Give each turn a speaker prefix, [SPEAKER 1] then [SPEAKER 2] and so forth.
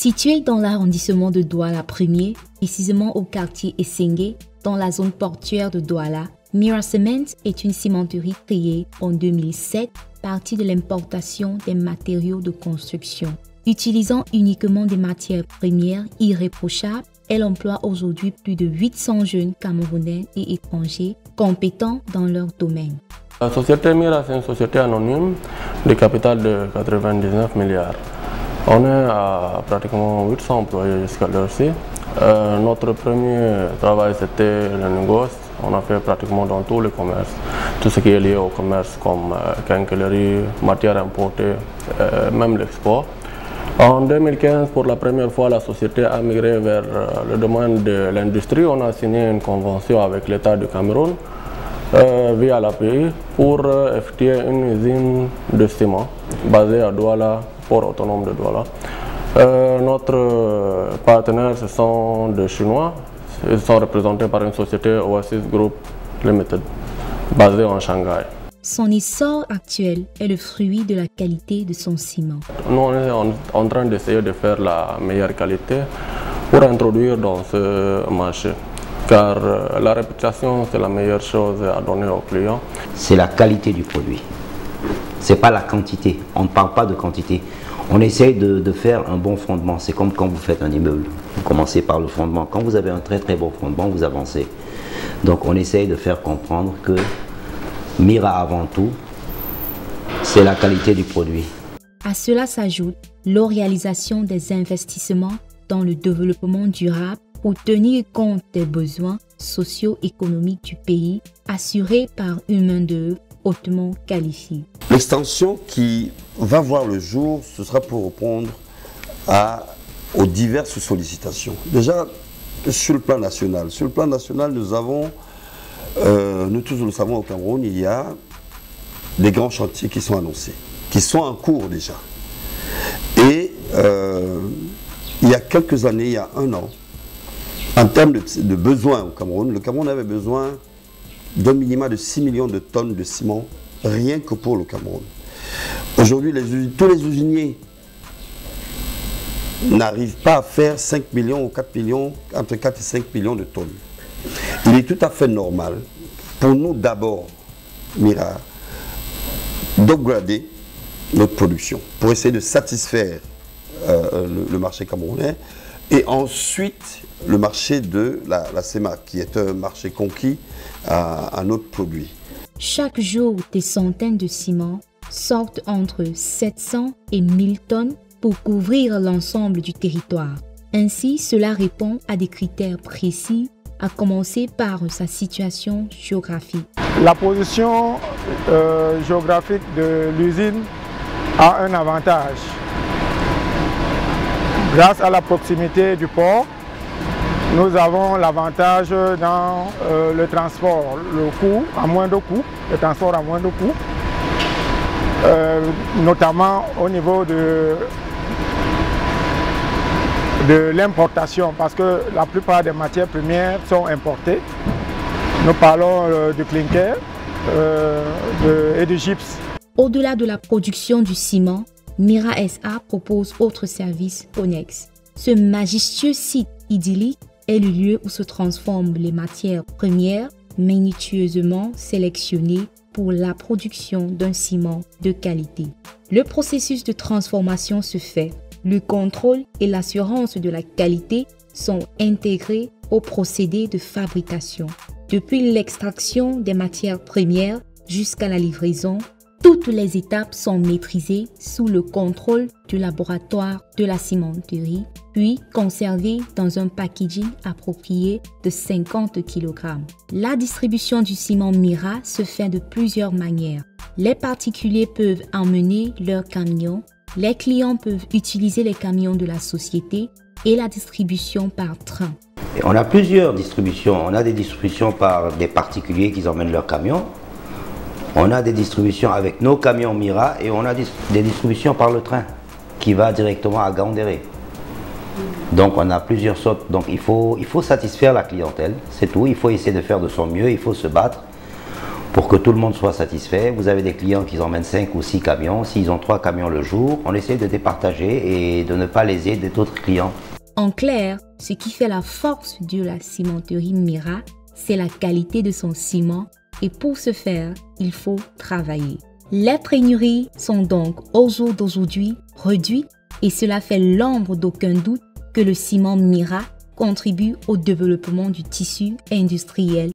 [SPEAKER 1] Situé dans l'arrondissement de Douala 1er, précisément au quartier Essengue, dans la zone portuaire de Douala, Mira Cement est une cimenterie créée en 2007, partie de l'importation des matériaux de construction. Utilisant uniquement des matières premières irréprochables, elle emploie aujourd'hui plus de 800 jeunes Camerounais et étrangers compétents dans leur domaine.
[SPEAKER 2] La société Mira, c'est une société anonyme de capital de 99 milliards. On est à pratiquement 800 employés jusqu'à l'heure-ci. Notre premier travail, c'était le négoce. On a fait pratiquement dans tous les commerces, tout ce qui est lié au commerce comme quincaillerie, matières importées, même l'export. En 2015, pour la première fois, la société a migré vers le domaine de l'industrie. On a signé une convention avec l'État du Cameroun via l'API pour effectuer une usine de ciment basée à Douala, port autonome de Douala. Notre partenaire, ce sont des Chinois. Ils sont représentés par une société Oasis Group Limited, basée en Shanghai.
[SPEAKER 1] Son essor actuel est le fruit de la qualité de son ciment.
[SPEAKER 2] Nous, on est en train d'essayer de faire la meilleure qualité pour introduire dans ce marché. Car la réputation, c'est la meilleure chose à donner aux clients.
[SPEAKER 3] C'est la qualité du produit. Ce n'est pas la quantité. On ne parle pas de quantité. On essaye de faire un bon fondement. C'est comme quand vous faites un immeuble. Vous commencez par le fondement. Quand vous avez un très très bon fondement, vous avancez. Donc on essaye de faire comprendre que Mira avant tout, c'est la qualité du produit.
[SPEAKER 1] À cela s'ajoute l'orientation des investissements dans le développement durable pour tenir compte des besoins socio-économiques du pays, assurés par une main-d'œuvre hautement qualifiée.
[SPEAKER 4] L'extension qui va voir le jour, ce sera pour répondre aux diverses sollicitations. Déjà, sur le plan national. Sur le plan national, nous avons, nous tous le savons au Cameroun, il y a des grands chantiers qui sont annoncés, qui sont en cours déjà. Et il y a quelques années, il y a un an, en termes de besoins au Cameroun, le Cameroun avait besoin d'un minimum de 6 millions de tonnes de ciment, rien que pour le Cameroun. Aujourd'hui, tous les usiniers n'arrivent pas à faire 5 millions ou 4 millions, entre 4 et 5 millions de tonnes. Il est tout à fait normal pour nous d'abord, Mira, d'upgrader notre production pour essayer de satisfaire le marché camerounais et ensuite le marché de la CEMAC, qui est un marché conquis à notre produit.
[SPEAKER 1] Chaque jour, des centaines de ciments sortent entre 700 et 1000 tonnes pour couvrir l'ensemble du territoire. Ainsi, cela répond à des critères précis, à commencer par sa situation géographique.
[SPEAKER 5] La position géographique de l'usine a un avantage. Grâce à la proximité du port, nous avons l'avantage dans le transport, le transport à moindre coût, notamment au niveau de l'importation, parce que la plupart des matières premières sont importées. Nous parlons du clinker et du gypse.
[SPEAKER 1] Au-delà de la production du ciment, Mira SA propose autres services connexes. Ce majestueux site idyllique est le lieu où se transforment les matières premières minutieusement sélectionnées pour la production d'un ciment de qualité. Le processus de transformation se fait. Le contrôle et l'assurance de la qualité sont intégrés au procédé de fabrication. Depuis l'extraction des matières premières jusqu'à la livraison, toutes les étapes sont maîtrisées sous le contrôle du laboratoire de la cimenterie, puis conservées dans un packaging approprié de 50 kg. La distribution du ciment Mira se fait de plusieurs manières. Les particuliers peuvent emmener leurs camions, les clients peuvent utiliser les camions de la société et la distribution par train.
[SPEAKER 3] Et on a plusieurs distributions. On a des distributions par des particuliers qui emmènent leurs camions. On a des distributions avec nos camions Mira et on a des distributions par le train qui va directement à Gaoundéré. Donc on a plusieurs sortes. Donc il faut satisfaire la clientèle, c'est tout. Il faut essayer de faire de son mieux, il faut se battre pour que tout le monde soit satisfait. Vous avez des clients qui emmènent 5 ou 6 camions. S'ils ont 3 camions le jour, on essaie de départager et de ne pas léser d'autres clients.
[SPEAKER 1] En clair, ce qui fait la force de la cimenterie Mira, c'est la qualité de son ciment et pour ce faire, il faut travailler. Les pénuries sont donc au jour d'aujourd'hui réduites et cela fait l'ombre d'aucun doute que le ciment Mira contribue au développement du tissu industriel